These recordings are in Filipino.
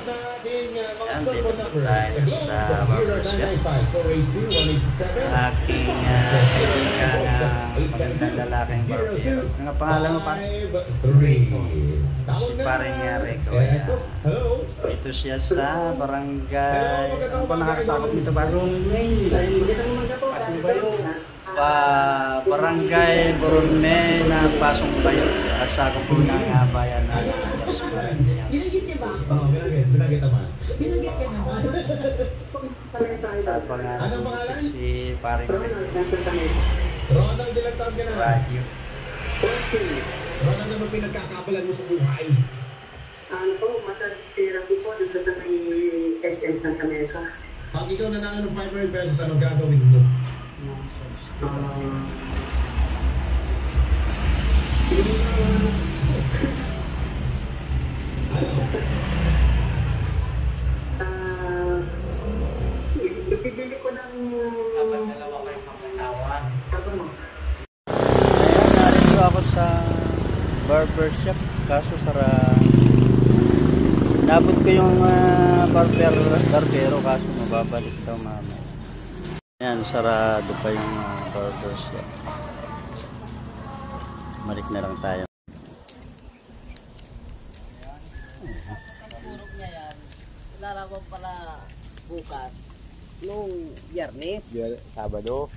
Yan, dito po tayo sa barbershop. Aking kaibigan magandang lalaking barbero. Ano nga pangalan mo pa? Si paring Rico. Ito siya sa barangay. Ano ba nakakasakot nito ba? Barangay Borone na Pasong Bayo. Sakop po ng bayan na sa pangalan si paring Radio. Ronald, ano pinagkakabalan mo sa buhay? Ano po, matag-therapy po dito sa may SM Santa Mesa. Pag ikaw nanalo ng 500 pesos, anong gagawin mo? Ibibili ko ng... Dalawa kayong mag-asawa. Sabi mo? Ayan, narito ako sa barbershop. Kaso nabot ko yung barbero kaso mababalik daw mamaya. Ayan, sarado pa yung barbershop. Balik na lang tayo. Purok niya yan. Lalaban pala bukas. Nung Biyernes. Sabado.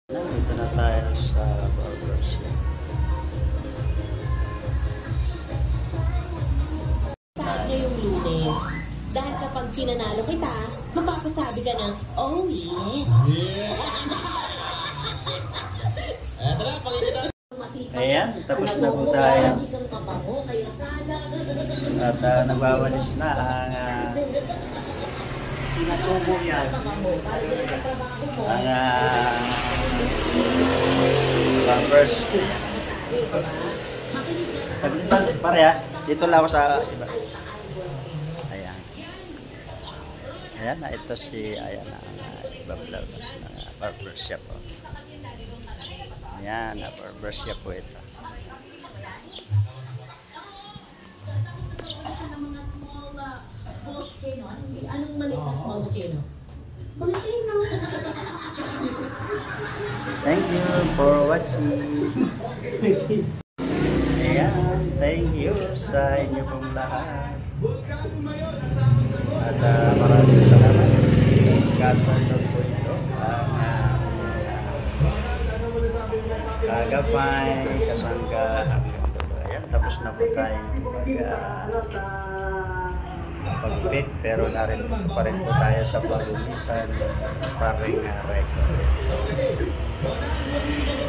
Nandito na tayo sa barbershop. Start ngayong Lunes. Dahil kapag pinanalo kita, mapapasabi ka ng, oh yeah. Ayan, tapos na po tayo. At nagwawalis na ang barbers. Saglit lang, pare ha. Dito lang ako sa iba. Ayan. Ayan na, ito si ayan na ibang vloggers na barbershop. Ayan, na barbershop po ito. Anong maliit na small volcano? Volcano. Thank you for watching. Ayan, thank you sa inyo pong lahat. At maraming salamat. Kasal po ito. Kagapay, kasangga, ayan, tapos na po tayong pag-pick, pero narin pa rin po tayo sa pagulitan paring record.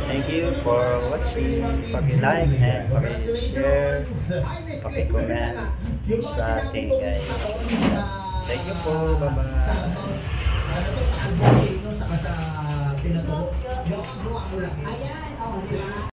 Thank you for watching. Paki-like and paki-share, paki-comment sa ating guys. Thank you po. Bye-bye.